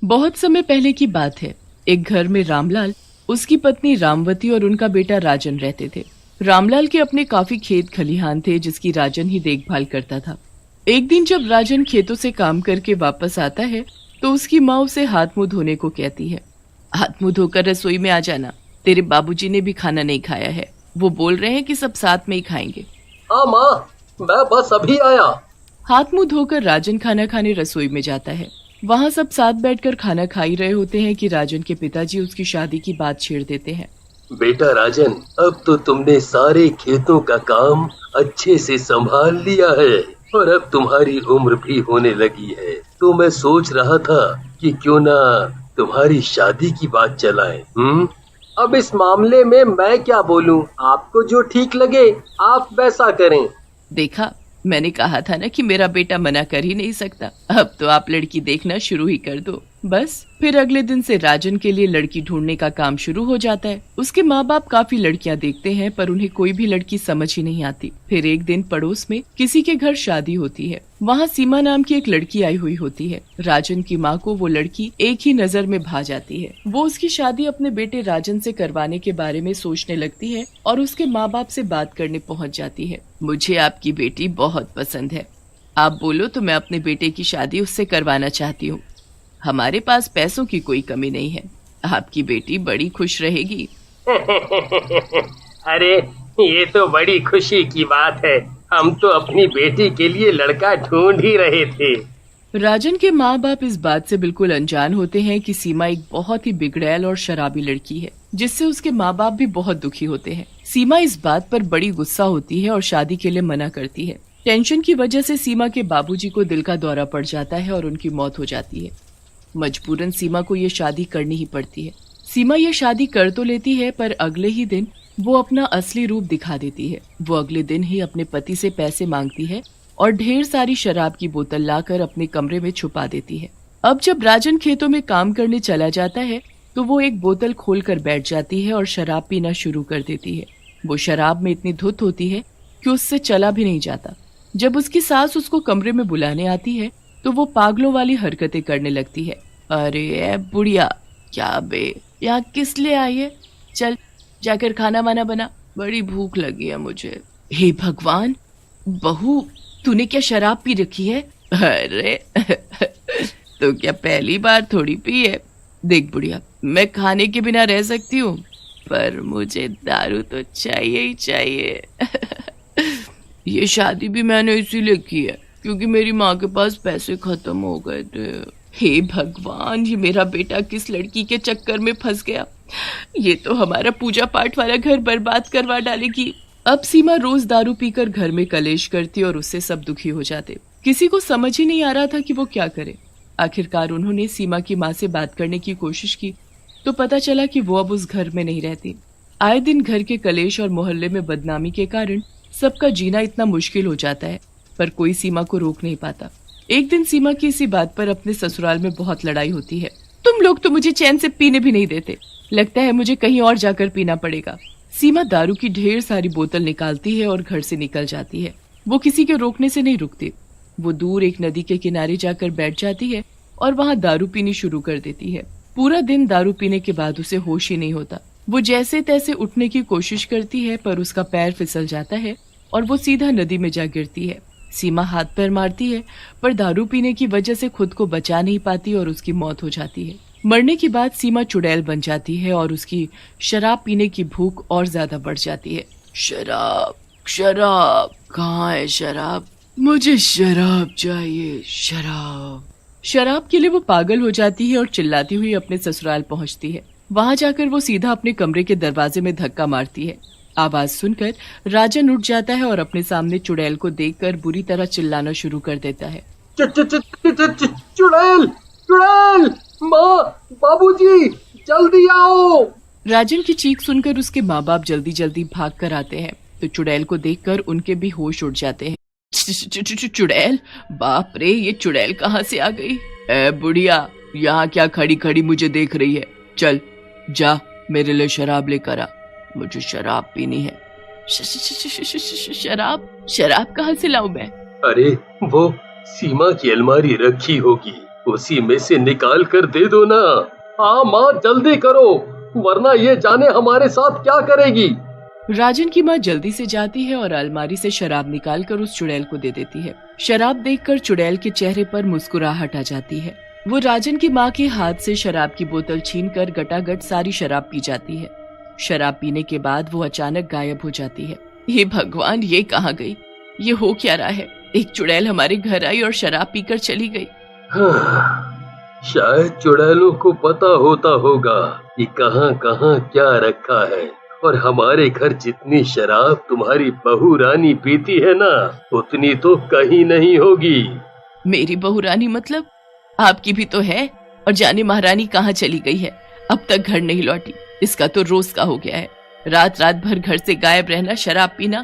बहुत समय पहले की बात है। एक घर में रामलाल, उसकी पत्नी रामवती और उनका बेटा राजन रहते थे। रामलाल के अपने काफी खेत खलिहान थे जिसकी राजन ही देखभाल करता था। एक दिन जब राजन खेतों से काम करके वापस आता है तो उसकी माँ उसे हाथ मुंह धोने को कहती है। हाथ मुंह धोकर रसोई में आ जाना, तेरे बाबूजी ने भी खाना नहीं खाया है। वो बोल रहे हैं कि सब साथ में ही खाएंगे। हाँ माँ, मैं बस अभी आया। हाथ मुंह धोकर राजन खाना खाने रसोई में जाता है। वहाँ सब साथ बैठकर खाना खा ही रहे होते हैं कि राजन के पिताजी उसकी शादी की बात छेड़ देते हैं। बेटा राजन, अब तो तुमने सारे खेतों का काम अच्छे से संभाल लिया है और अब तुम्हारी उम्र भी होने लगी है, तो मैं सोच रहा था कि क्यों ना तुम्हारी शादी की बात चलाएं। अब इस मामले में मैं क्या बोलूं? आपको जो ठीक लगे आप वैसा करें। देखा, मैंने कहा था ना कि मेरा बेटा मना कर ही नहीं सकता। अब तो आप लड़की देखना शुरू ही कर दो। बस फिर अगले दिन से राजन के लिए लड़की ढूंढने का काम शुरू हो जाता है। उसके माँ बाप काफी लड़कियां देखते हैं पर उन्हें कोई भी लड़की समझ ही नहीं आती। फिर एक दिन पड़ोस में किसी के घर शादी होती है। वहाँ सीमा नाम की एक लड़की आई हुई होती है। राजन की माँ को वो लड़की एक ही नजर में भा जाती है। वो उसकी शादी अपने बेटे राजन से करवाने के बारे में सोचने लगती है और उसके माँ बाप से बात करने पहुँच जाती है। मुझे आपकी बेटी बहुत पसंद है, आप बोलो तो मैं अपने बेटे की शादी उससे करवाना चाहती हूँ। हमारे पास पैसों की कोई कमी नहीं है, आपकी बेटी बड़ी खुश रहेगी। अरे ये तो बड़ी खुशी की बात है, हम तो अपनी बेटी के लिए लड़का ढूंढ ही रहे थे। राजन के माँ बाप इस बात से बिल्कुल अनजान होते हैं कि सीमा एक बहुत ही बिगड़ैल और शराबी लड़की है, जिससे उसके माँ बाप भी बहुत दुखी होते हैं। सीमा इस बात पर बड़ी गुस्सा होती है और शादी के लिए मना करती है। टेंशन की वजह से सीमा के बाबूजी को दिल का दौरा पड़ जाता है और उनकी मौत हो जाती है। मजबूरन सीमा को ये शादी करनी ही पड़ती है। सीमा ये शादी कर तो लेती है पर अगले ही दिन वो अपना असली रूप दिखा देती है। वो अगले दिन ही अपने पति से पैसे मांगती है और ढेर सारी शराब की बोतल लाकर अपने कमरे में छुपा देती है। अब जब राजन खेतों में काम करने चला जाता है तो वो एक बोतल खोलकर बैठ जाती है और शराब पीना शुरू कर देती है। वो शराब में इतनी धुत होती है कि उससे चला भी नहीं जाता। जब उसकी सास उसको कमरे में बुलाने आती है तो वो पागलों वाली हरकतें करने लगती है। अरे ए बुढ़िया, क्या बे, यहाँ किस लिए आई है? चल जाकर खाना वाना बना, बड़ी भूख लगी है मुझे। हे भगवान, बहू तूने क्या शराब पी रखी है? अरे तो क्या पहली बार थोड़ी पी है। देख बुढ़िया, मैं खाने के बिना रह सकती हूँ पर मुझे दारू तो चाहिए ही चाहिए। ये शादी भी मैंने इसीलिए की है क्योंकि मेरी माँ के पास पैसे खत्म हो गए थे। हे भगवान, ये मेरा बेटा किस लड़की के चक्कर में फंस गया। ये तो हमारा पूजा पाठ वाला घर बर्बाद करवा डालेगी। अब सीमा रोज दारू पीकर घर में कलेश करती और उससे सब दुखी हो जाते। किसी को समझ ही नहीं आ रहा था कि वो क्या करे। आखिरकार उन्होंने सीमा की माँ से बात करने की कोशिश की तो पता चला कि वो अब उस घर में नहीं रहती। आए दिन घर के कलेश और मोहल्ले में बदनामी के कारण सबका जीना इतना मुश्किल हो जाता है पर कोई सीमा को रोक नहीं पाता। एक दिन सीमा की इसी बात पर अपने ससुराल में बहुत लड़ाई होती है। तुम लोग तो मुझे चैन से पीने भी नहीं देते, लगता है मुझे कहीं और जाकर पीना पड़ेगा। सीमा दारू की ढेर सारी बोतल निकालती है और घर से निकल जाती है। वो किसी के रोकने से नहीं रुकती। वो दूर एक नदी के किनारे जाकर बैठ जाती है और वहाँ दारू पीनी शुरू कर देती है। पूरा दिन दारू पीने के बाद उसे होश ही नहीं होता। वो जैसे तैसे उठने की कोशिश करती है पर उसका पैर फिसल जाता है और वो सीधा नदी में जा गिरती है। सीमा हाथ पैर मारती है पर दारू पीने की वजह से खुद को बचा नहीं पाती और उसकी मौत हो जाती है। मरने के बाद सीमा चुड़ैल बन जाती है और उसकी शराब पीने की भूख और ज्यादा बढ़ जाती है। शराब, शराब, कहाँ है शराब? मुझे शराब चाहिए, शराब। शराब के लिए वो पागल हो जाती है और चिल्लाती हुई अपने ससुराल पहुंचती है। वहां जाकर वो सीधा अपने कमरे के दरवाजे में धक्का मारती है। आवाज सुनकर राजन उठ जाता है और अपने सामने चुड़ैल को देखकर बुरी तरह चिल्लाना शुरू कर देता है। चुड़ैल, चुड़ैल, माँ, बाबूजी, जल्दी आओ। राजन की चीख सुनकर उसके माँ बाप जल्दी जल्दी भाग कर आते हैं तो चुड़ैल को देखकर उनके भी होश उड़ जाते हैं। चुड़ैल, बाप रे, ये चुड़ैल कहाँ से आ गई? ए बुढ़िया, यहाँ क्या खड़ी खड़ी मुझे देख रही है? चल जा मेरे लिए शराब लेकर आ, मुझे शराब पीनी है। शराब? शराब कहाँ से लाऊं मैं? अरे वो सीमा की अलमारी रखी होगी, उसी में से निकाल कर दे दो ना। हाँ माँ, जल्दी करो, वरना ये जाने हमारे साथ क्या करेगी। राजन की माँ जल्दी से जाती है और अलमारी से शराब निकालकर उस चुड़ैल को दे देती है। शराब देखकर चुड़ैल के चेहरे पर मुस्कुराहट आ जाती है। वो राजन की माँ के हाथ से शराब की बोतल छीनकर गटागट सारी शराब पी जाती है। शराब पीने के बाद वो अचानक गायब हो जाती है। हे भगवान, ये कहाँ गई? ये हो क्या रहा है? एक चुड़ैल हमारे घर आई और शराब पीकर चली गई। हाँ, शायद चुड़ैलों को पता होता होगा कि कहाँ कहाँ क्या रखा है, और हमारे घर जितनी शराब तुम्हारी बहू रानी पीती है ना, उतनी तो कहीं नहीं होगी। मेरी बहू रानी मतलब? आपकी भी तो है। और जाने महारानी कहाँ चली गई है? अब तक घर नहीं लौटी। इसका तो रोज का हो गया है, रात रात भर घर से गायब रहना, शराब पीना।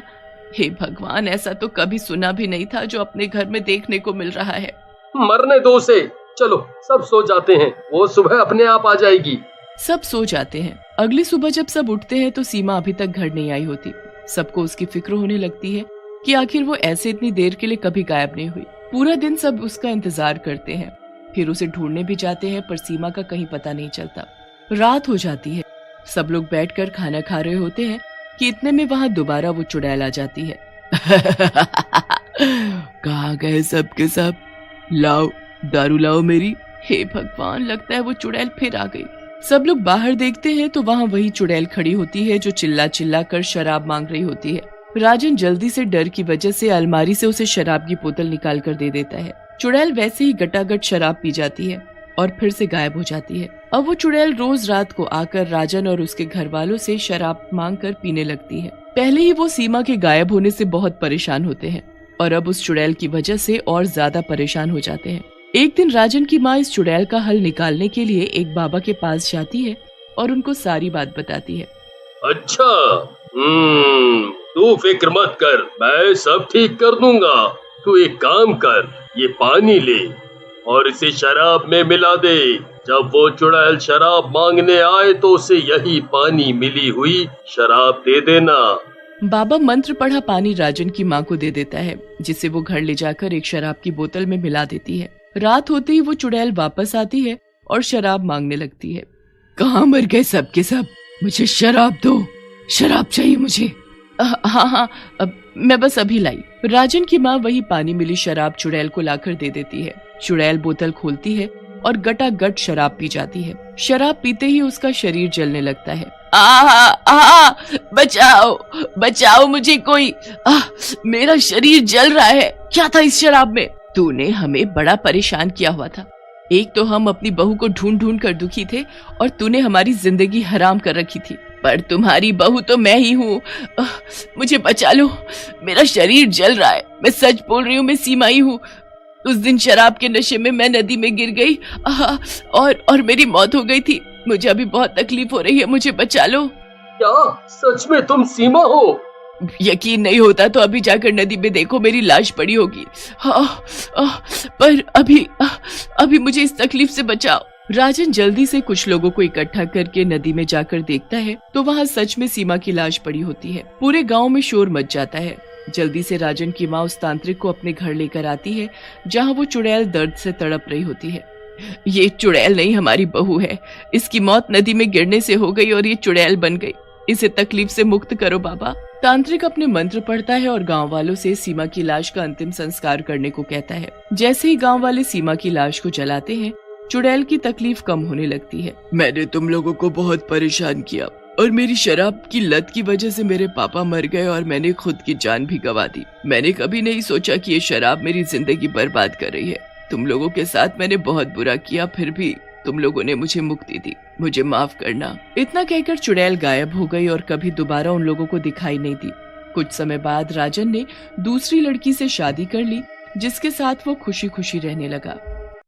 हे भगवान, ऐसा तो कभी सुना भी नहीं था जो अपने घर में देखने को मिल रहा है। मरने दो उसे, चलो सब सो जाते हैं, वो सुबह अपने आप आ जाएगी। सब सो जाते हैं। अगली सुबह जब सब उठते हैं तो सीमा अभी तक घर नहीं आई होती। सबको उसकी फिक्र होने लगती है कि आखिर वो ऐसे इतनी देर के लिए कभी गायब नहीं हुई। पूरा दिन सब उसका इंतजार करते हैं, फिर उसे ढूंढने भी जाते हैं, पर सीमा का कहीं पता नहीं चलता। रात हो जाती है। सब लोग बैठकर खाना खा रहे होते हैं कि इतने में वहाँ दोबारा वो चुड़ैल आ जाती है। कहाँ गए सब के सब? लाओ दारू लाओ मेरी। हे भगवान, लगता है वो चुड़ैल फिर आ गई। सब लोग बाहर देखते हैं तो वहाँ वही चुड़ैल खड़ी होती है जो चिल्ला चिल्ला कर शराब मांग रही होती है। राजन जल्दी से डर की वजह से अलमारी से उसे शराब की बोतल निकाल कर दे देता है। चुड़ैल वैसे ही गटागट शराब पी जाती है और फिर से गायब हो जाती है। अब वो चुड़ैल रोज रात को आकर राजन और उसके घर वालों से शराब मांग कर पीने लगती है। पहले ही वो सीमा के गायब होने से बहुत परेशान होते हैं और अब उस चुड़ैल की वजह से और ज्यादा परेशान हो जाते हैं। एक दिन राजन की माँ इस चुड़ैल का हल निकालने के लिए एक बाबा के पास जाती है और उनको सारी बात बताती है। अच्छा, तू फिक्र मत कर, मैं सब ठीक कर दूंगा। तू एक काम कर, ये पानी ले और इसे शराब में मिला दे। जब वो चुड़ैल शराब मांगने आए तो उसे यही पानी मिली हुई शराब दे देना। बाबा मंत्र पढ़ा पानी राजन की माँ को दे देता है, जिसे वो घर ले जाकर एक शराब की बोतल में मिला देती है। रात होते ही वो चुड़ैल वापस आती है और शराब मांगने लगती है। कहाँ मर गए सब के सब? मुझे शराब दो, शराब चाहिए मुझे। हाँ, अब मैं बस अभी लाई। राजन की माँ वही पानी मिली शराब चुड़ैल को लाकर दे देती है। चुड़ैल बोतल खोलती है और गटागट शराब पी जाती है। शराब पीते ही उसका शरीर जलने लगता है। बचाओ बचाओ मुझे कोई, मेरा शरीर जल रहा है। क्या था इस शराब में? तूने हमें बड़ा परेशान किया हुआ था। एक तो हम अपनी बहू को ढूंढ ढूंढ कर दुखी थे और तूने हमारी जिंदगी हराम कर रखी थी, पर तुम्हारी बहू तो मैं ही हूँ। मुझे बचा लो, मेरा शरीर जल रहा है। मैं सच बोल रही हूँ, मैं सीमा ही हूँ। उस दिन शराब के नशे में मैं नदी में गिर गई और मेरी मौत हो गई थी। मुझे अभी बहुत तकलीफ हो रही है, मुझे बचा लो। क्या सच में तुम सीमा हो? यकीन नहीं होता तो अभी जाकर नदी में देखो, मेरी लाश पड़ी होगी। पर अभी मुझे इस तकलीफ से बचाओ। राजन जल्दी से कुछ लोगों को इकट्ठा करके नदी में जाकर देखता है तो वहाँ सच में सीमा की लाश पड़ी होती है। पूरे गांव में शोर मच जाता है। जल्दी से राजन की माँ उस तांत्रिक को अपने घर लेकर आती है, जहाँ वो चुड़ैल दर्द से तड़प रही होती है। ये चुड़ैल नहीं, हमारी बहू है। इसकी मौत नदी में गिरने से हो गई और ये चुड़ैल बन गई। इसे तकलीफ से मुक्त करो बाबा। तांत्रिक अपने मंत्र पढ़ता है और गांव वालों से सीमा की लाश का अंतिम संस्कार करने को कहता है। जैसे ही गांव वाले सीमा की लाश को जलाते हैं, चुड़ैल की तकलीफ कम होने लगती है। मैंने तुम लोगों को बहुत परेशान किया और मेरी शराब की लत की वजह से मेरे पापा मर गए और मैंने खुद की जान भी गंवा दी। मैंने कभी नहीं सोचा कि ये शराब मेरी जिंदगी बर्बाद कर रही है। तुम लोगों के साथ मैंने बहुत बुरा किया, फिर भी तुम लोगों ने मुझे मुक्ति दी। मुझे माफ करना। इतना कहकर चुड़ैल गायब हो गई और कभी दोबारा उन लोगों को दिखाई नहीं दी। कुछ समय बाद राजन ने दूसरी लड़की से शादी कर ली, जिसके साथ वो खुशी खुशी रहने लगा।